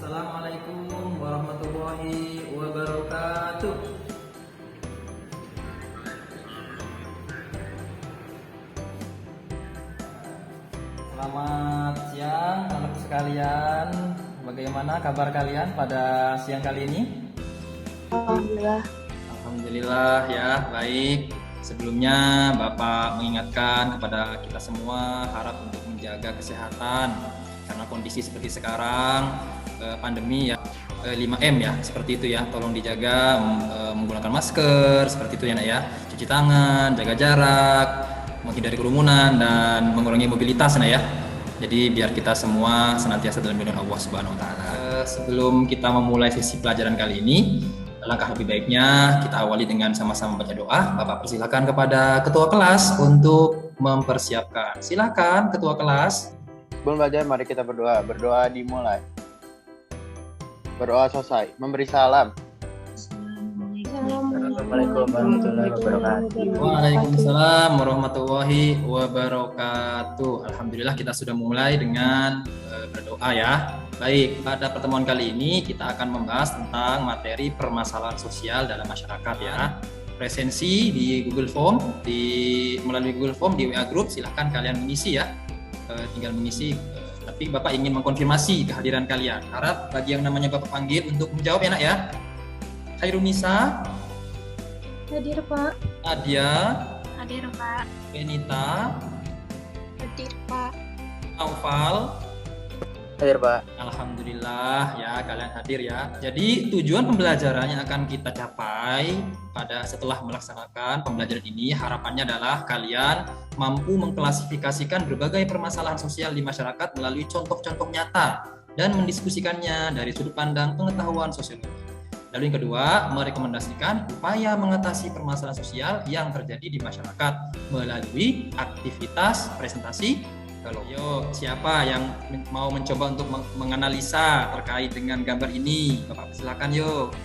Assalamualaikum warahmatullahi wabarakatuh. Selamat siang anak sekalian. Bagaimana kabar kalian pada siang kali ini? Alhamdulillah. Alhamdulillah ya, baik. Sebelumnya Bapak mengingatkan kepada kita semua harap untuk menjaga kesehatan karena kondisi seperti sekarang pandemi ya 5M ya, seperti itu ya. Tolong dijaga menggunakan masker seperti itu ya Nak ya. Cuci tangan, jaga jarak, menghindari kerumunan dan mengurangi mobilitas Nak ya. Jadi biar kita semua senantiasa dalam lindungan Allah Subhanahu wa taala. Sebelum kita memulai sesi pelajaran kali ini, langkah lebih baiknya kita awali dengan sama-sama baca doa. Bapak persilakan kepada ketua kelas untuk mempersiapkan. Silakan ketua kelas. Sebelum belajar, mari kita berdoa. Berdoa dimulai. Berdoa selesai. Memberi salam. Assalamualaikum warahmatullahi wabarakatuh. Waalaikumsalam warahmatullahi wabarakatuh. Alhamdulillah kita sudah mulai dengan berdoa ya. Baik, pada pertemuan kali ini kita akan membahas tentang materi permasalahan sosial dalam masyarakat ya. Presensi di Google Form, melalui Google Form di WA Group, silahkan kalian mengisi ya. Tinggal mengisi, tapi Bapak ingin mengkonfirmasi kehadiran kalian. Harap bagi yang namanya Bapak panggil untuk menjawab ya Nak ya. Hairunisa, Hadir Pak. Nadia, Hadir Pak. Benita, Hadir Pak. Naufal. Hadir, Pak. Alhamdulillah ya kalian hadir ya. Jadi tujuan pembelajaran yang akan kita capai pada setelah melaksanakan pembelajaran ini harapannya adalah kalian mampu mengklasifikasikan berbagai permasalahan sosial di masyarakat melalui contoh-contoh nyata dan mendiskusikannya dari sudut pandang pengetahuan sosiologi. Lalu yang kedua, merekomendasikan upaya mengatasi permasalahan sosial yang terjadi di masyarakat melalui aktivitas presentasi. Kalau siapa yang mau mencoba untuk menganalisa terkait dengan gambar ini? Bapak silakan yuk.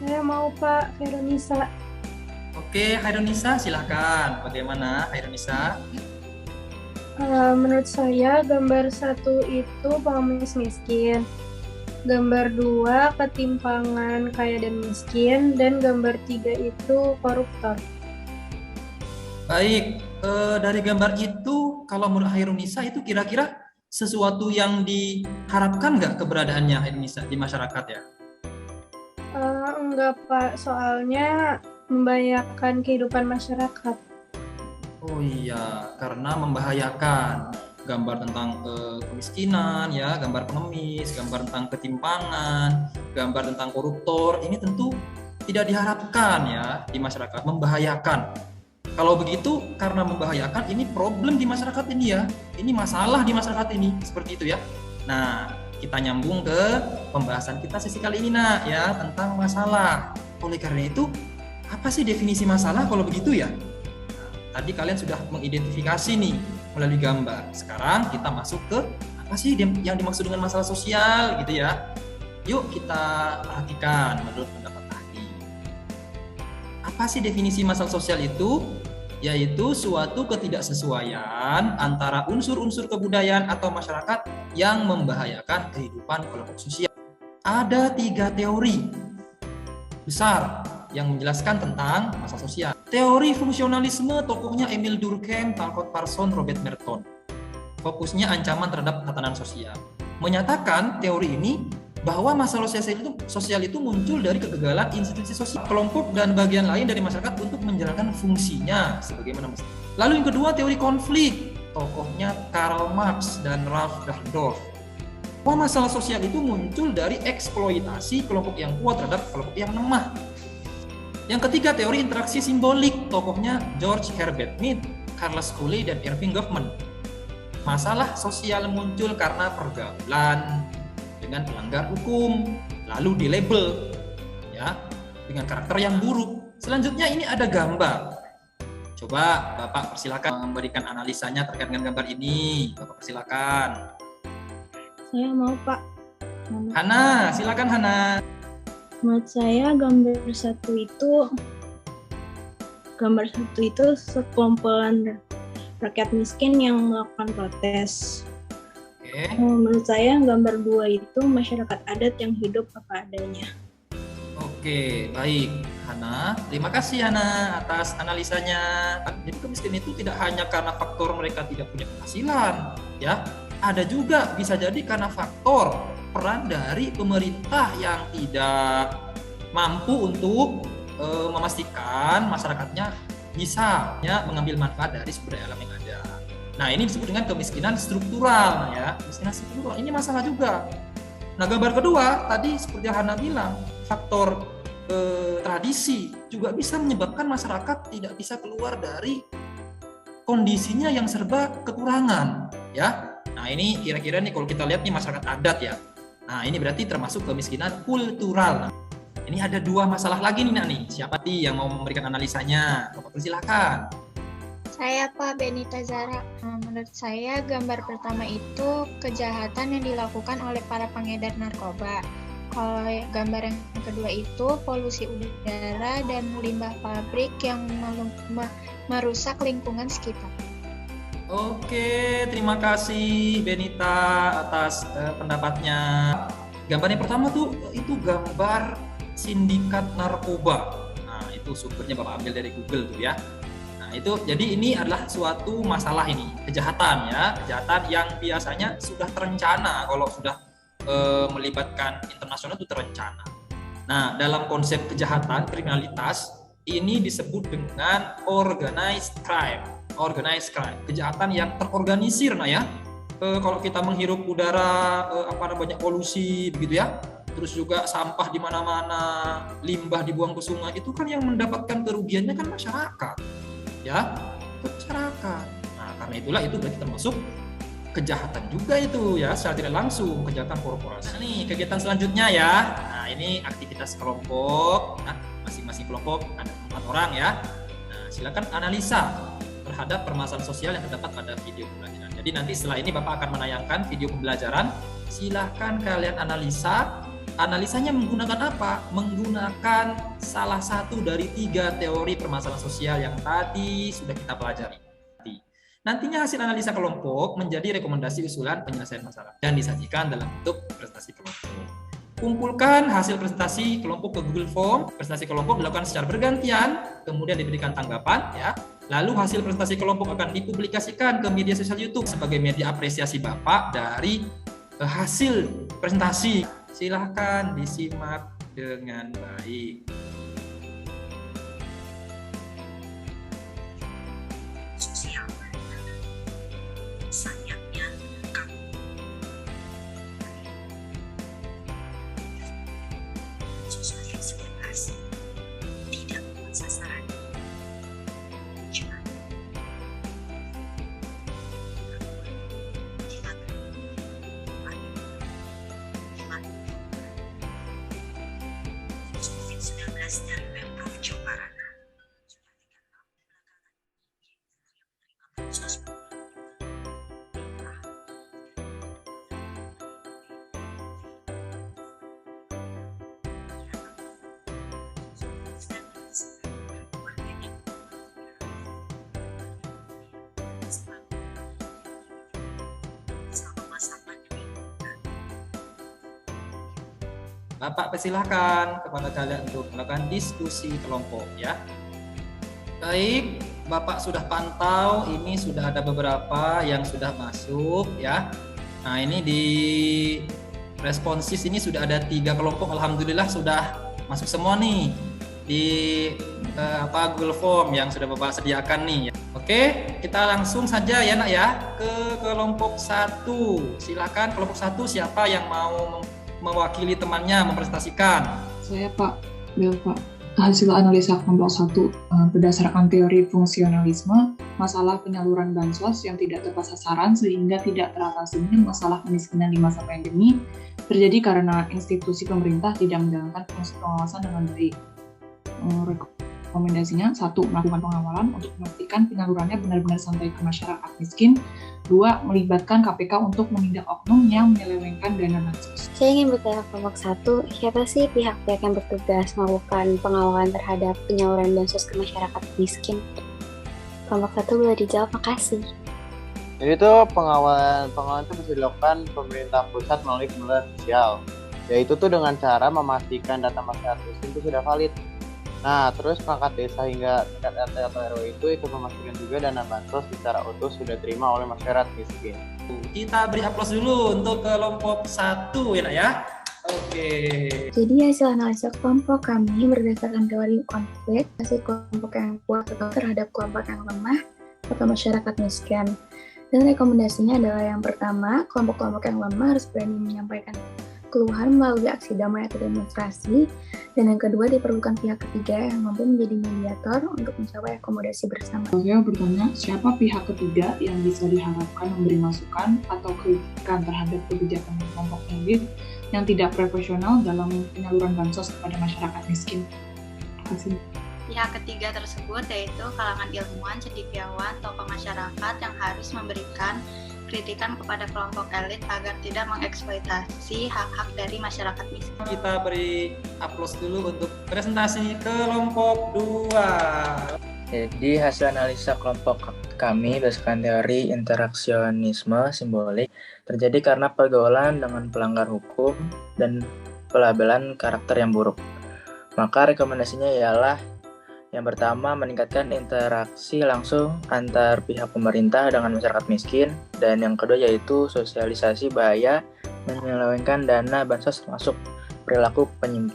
Saya mau Pak, Hairunisa. Oke, Hairunisa silakan. Bagaimana Hairunisa? Menurut saya gambar 1 itu pengemis miskin. Gambar 2 ketimpangan kaya dan miskin, dan gambar 3 itu koruptor. Baik, dari gambar itu kalau menurut Hairunisa itu kira-kira sesuatu yang diharapkan nggak keberadaannya Hairunisa di masyarakat ya? Enggak Pak, soalnya membahayakan kehidupan masyarakat. Oh iya, karena membahayakan. Gambar tentang kemiskinan ya, gambar pengemis, gambar tentang ketimpangan, gambar tentang koruptor, ini tentu tidak diharapkan ya di masyarakat, membahayakan. Kalau begitu karena membahayakan, ini problem di masyarakat ini ya, ini masalah di masyarakat ini, seperti itu ya. Nah, kita nyambung ke pembahasan kita sesi kali ini Nak ya, tentang masalah. Oleh karena itu, apa sih definisi masalah kalau begitu ya? Tadi kalian sudah mengidentifikasi nih melalui gambar. Sekarang kita masuk ke apa sih yang dimaksud dengan masalah sosial gitu ya. Yuk kita perhatikan menurut pendapat ahli. Apa sih definisi masalah sosial itu? Yaitu suatu ketidaksesuaian antara unsur-unsur kebudayaan atau masyarakat yang membahayakan kehidupan kelompok sosial. Ada 3 teori besar yang menjelaskan tentang masalah sosial. Teori fungsionalisme tokohnya Emil Durkheim, Talcott Parsons, Robert Merton. Fokusnya ancaman terhadap tatanan sosial. Menyatakan teori ini bahwa masalah sosial itu muncul dari kegagalan institusi sosial, kelompok dan bagian lain dari masyarakat untuk menjalankan fungsinya sebagaimana mestinya. Lalu yang kedua teori konflik, tokohnya Karl Marx dan Ralph Dahrendorf. Bahwa masalah sosial itu muncul dari eksploitasi kelompok yang kuat terhadap kelompok yang lemah. Yang ketiga teori interaksi simbolik, tokohnya George Herbert Mead, Carlos Cooley dan Irving Goffman. Masalah sosial muncul karena pergaulan dengan pelanggar hukum, lalu dilabel ya dengan karakter yang buruk. Selanjutnya ini ada gambar. Coba Bapak persilakan memberikan analisanya terkait dengan gambar ini. Bapak persilakan. Saya mau Pak. Hana, silakan Hana. Menurut saya gambar satu itu sekumpulan rakyat miskin yang melakukan protes. Oke, Menurut saya gambar 2 itu masyarakat adat yang hidup apa adanya. Oke, baik Hana. Terima kasih Hana atas analisanya. Jadi kemiskinan itu tidak hanya karena faktor mereka tidak punya penghasilan, ya. Ada juga bisa jadi karena faktor peran dari pemerintah yang tidak mampu untuk memastikan masyarakatnya bisa ya mengambil manfaat dari sumber daya alam yang ada. Nah, ini disebut dengan kemiskinan struktural, ya. Kemiskinan struktural ini masalah juga. Nah, gambar kedua tadi seperti yang Hana bilang, faktor tradisi juga bisa menyebabkan masyarakat tidak bisa keluar dari kondisinya yang serba kekurangan, ya. Nah, ini kira-kira nih kalau kita lihat nih masyarakat adat ya. Nah, ini berarti termasuk kemiskinan kultural. Nah, ini ada 2 masalah lagi nih, Nak, nih. Siapa nih yang mau memberikan analisanya? Bapak silakan. Saya Pak Benita Zara. Menurut saya gambar pertama itu kejahatan yang dilakukan oleh para pengedar narkoba. Kalau gambar yang kedua itu polusi udara dan limbah pabrik yang merusak lingkungan sekitar. Oke, terima kasih Benita atas pendapatnya. Gambar yang pertama tuh itu gambar sindikat narkoba. Nah, itu sumbernya Bapak ambil dari Google tuh ya. Nah, itu jadi ini adalah suatu masalah ini, kejahatan ya, kejahatan yang biasanya sudah terencana kalau sudah melibatkan internasional itu terencana. Nah, dalam konsep kejahatan kriminalitas ini disebut dengan organized crime, kejahatan yang terorganisir, nah ya. Kalau kita menghirup udara banyak polusi begitu ya, terus juga sampah di mana-mana, limbah dibuang ke sungai, itu kan yang mendapatkan kerugiannya kan masyarakat, ya, masyarakat. Nah, karena itulah itu berarti termasuk kejahatan juga itu ya, secara tidak langsung kejahatan korporasi. Nah, nih kegiatan selanjutnya ya. Nah, ini aktivitas kelompok. Nah, masing-masing kelompok ada 4 orang ya. Nah, silakan analisa terhadap permasalahan sosial yang terdapat pada video pembelajaran. Jadi nanti setelah ini Bapak akan menayangkan video pembelajaran. Silakan kalian analisa. Analisanya menggunakan apa? Menggunakan salah satu dari 3 teori permasalahan sosial yang tadi sudah kita pelajari. Nantinya hasil analisa kelompok menjadi rekomendasi usulan penyelesaian masalah dan disajikan dalam bentuk presentasi kelompok. Kumpulkan hasil presentasi kelompok ke Google Form. Presentasi kelompok dilakukan secara bergantian, kemudian diberikan tanggapan ya. Lalu hasil presentasi kelompok akan dipublikasikan ke media sosial YouTube sebagai media apresiasi Bapak dari hasil presentasi. Silahkan disimak dengan baik. Bapak persilahkan kepada kalian untuk melakukan diskusi kelompok ya. Baik, Bapak sudah pantau, ini sudah ada beberapa yang sudah masuk ya. Nah, ini di responsis ini sudah ada 3 kelompok, alhamdulillah sudah masuk semua nih di Google Form yang sudah Bapak sediakan nih. Oke, kita langsung saja ya Nak ya ke kelompok 1. Silakan kelompok 1 siapa yang mau mewakili temannya mempresentasikan? Saya Pak Bel, Pak. Hasil analisa kelompok 1 berdasarkan teori fungsionalisme, masalah penyaluran bansos yang tidak tepat sasaran sehingga tidak teratasinya masalah kemiskinan di masa pandemi terjadi karena institusi pemerintah tidak menjalankan fungsi pengawasan dengan baik. Rekomendasinya 1. Melakukan pengawalan untuk memastikan penyalurannya benar-benar sampai ke masyarakat miskin. 2. Melibatkan KPK untuk menindak oknum yang menyelewengkan dana bansos. Saya ingin bertanya kelompok 1, siapa sih pihak-pihak yang bertugas melakukan pengawalan terhadap penyaluran bansos ke masyarakat miskin? Kelompok 1 boleh dijawab, makasih. Jadi tuh pengawalan itu bisa dilakukan pemerintah pusat melalui kementerian sosial. Yaitu tuh dengan cara memastikan data masyarakat miskin itu sudah valid. Nah, terus perangkat desa hingga tingkat RT atau RW itu ikut memastikan juga dana bansos secara utuh sudah terima oleh masyarakat miskin. Kita beri aplaus dulu untuk kelompok 1 ya, Nak, ya. Oke. Jadi hasil analisa kelompok kami berdasarkan teori konflik, hasil kelompok yang kuat terhadap kelompok yang lemah atau masyarakat miskin. Dan rekomendasinya adalah yang pertama, kelompok-kelompok yang lemah harus berani menyampaikan keluhan melalui aksi damai atau demonstrasi. Dan yang kedua, diperlukan pihak ketiga yang mampu menjadi mediator untuk mencapai akomodasi bersama. Saya bertanya, siapa pihak ketiga yang bisa diharapkan memberi masukan atau kritikan terhadap kebijakan kelompok elit yang tidak profesional dalam penyaluran bansos kepada masyarakat miskin? Terima kasih. Pihak ketiga tersebut yaitu kalangan ilmuwan, cendekiawan, tokoh masyarakat yang harus memberikan kritikan kepada kelompok elit agar tidak mengeksploitasi hak-hak dari masyarakat miskin. Kita beri aplaus dulu untuk presentasi kelompok 2. Jadi hasil analisa kelompok kami berdasarkan teori interaksionisme simbolik terjadi karena pergaulan dengan pelanggar hukum dan pelabelan karakter yang buruk. Maka rekomendasinya ialah yang pertama, meningkatkan interaksi langsung antar pihak pemerintah dengan masyarakat miskin. Dan yang kedua yaitu sosialisasi bahaya menyelewengkan dana bansos termasuk perilaku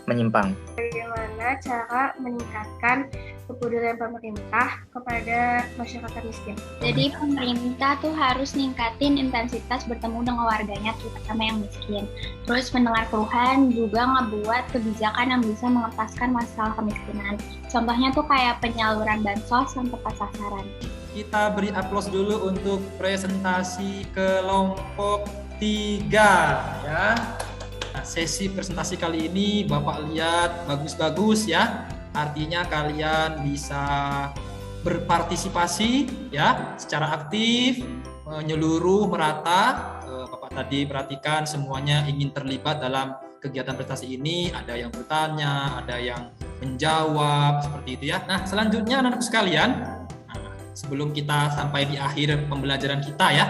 menyimpang. Bagaimana cara meningkatkan kepedulian pemerintah kepada masyarakat miskin? Jadi pemerintah tuh harus ningkatin intensitas bertemu dengan warganya, terutama yang miskin. Terus mendengar keluhan juga ngebuat kebijakan yang bisa mengentaskan masalah kemiskinan. Contohnya tuh kayak penyaluran bansos yang tepat sasaran. Kita beri aplaus dulu untuk presentasi kelompok 3 ya. Nah, sesi presentasi kali ini Bapak lihat bagus-bagus ya. Artinya kalian bisa berpartisipasi ya secara aktif, menyeluruh, merata. Bapak tadi perhatikan semuanya ingin terlibat dalam kegiatan prestasi ini. Ada yang bertanya, ada yang menjawab seperti itu ya. Nah, selanjutnya anak-anak sekalian, sebelum kita sampai di akhir pembelajaran kita ya,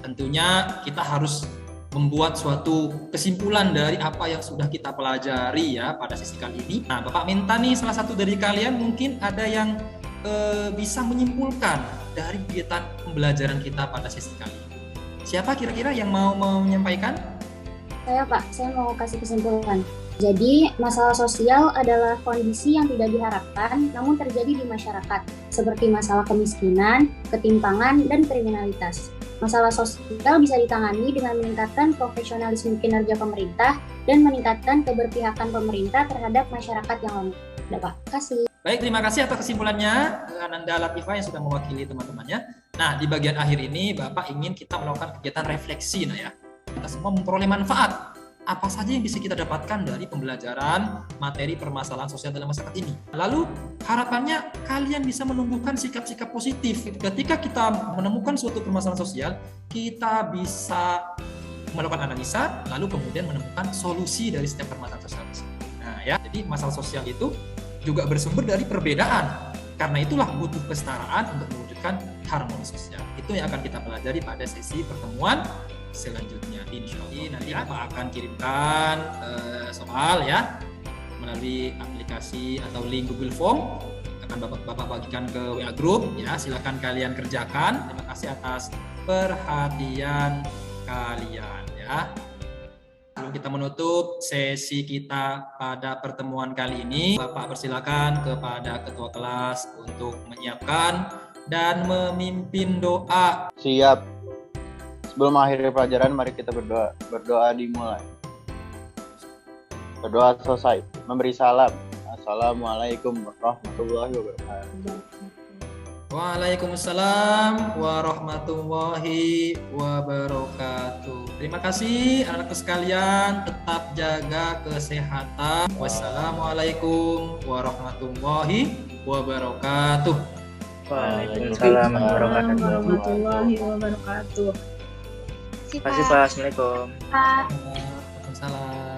tentunya kita harus membuat suatu kesimpulan dari apa yang sudah kita pelajari ya pada sesi kali ini. Nah, Bapak minta nih salah satu dari kalian mungkin ada yang bisa menyimpulkan dari kegiatan pembelajaran kita pada sesi kali ini. Siapa kira-kira yang mau menyampaikan? Saya Pak, saya mau kasih kesimpulan. Jadi, masalah sosial adalah kondisi yang tidak diharapkan namun terjadi di masyarakat, seperti masalah kemiskinan, ketimpangan, dan kriminalitas. Masalah sosial bisa ditangani dengan meningkatkan profesionalisme kinerja pemerintah dan meningkatkan keberpihakan pemerintah terhadap masyarakat yang lemah. Udah Pak, kasih. Baik, terima kasih atas kesimpulannya Ananda Latifah yang sudah mewakili teman-temannya. Nah, di bagian akhir ini Bapak ingin kita melakukan kegiatan refleksi nah ya. Kita semua memperoleh manfaat. Apa saja yang bisa kita dapatkan dari pembelajaran materi permasalahan sosial dalam masyarakat ini. Lalu harapannya kalian bisa menumbuhkan sikap-sikap positif. Ketika kita menemukan suatu permasalahan sosial, kita bisa melakukan analisa, lalu kemudian menemukan solusi dari setiap permasalahan sosial. Nah ya, jadi masalah sosial itu juga bersumber dari perbedaan. Karena itulah butuh kesetaraan untuk mewujudkan harmoni sosial. Itu yang akan kita pelajari pada sesi pertemuan selanjutnya, insya Allah. Nanti Bapak akan kirimkan soal ya melalui aplikasi atau link Google Form, akan Bapak bagikan ke WA Group ya. Silakan kalian kerjakan. Terima kasih atas perhatian kalian ya. Sebelum kita menutup sesi kita pada pertemuan kali ini, Bapak persilakan kepada ketua kelas untuk menyiapkan dan memimpin doa. Siap. Sebelum akhir pelajaran, mari kita berdoa. Berdoa dimulai. Berdoa selesai. Memberi salam. Assalamualaikum warahmatullahi wabarakatuh. Waalaikumsalam warahmatullahi wabarakatuh. Terima kasih anak-anak sekalian. Tetap jaga kesehatan. Wassalamualaikum warahmatullahi wabarakatuh. Waalaikumsalam warahmatullahi wabarakatuh. Terima kasih Pak. Assalamualaikum. Waalaikumsalam.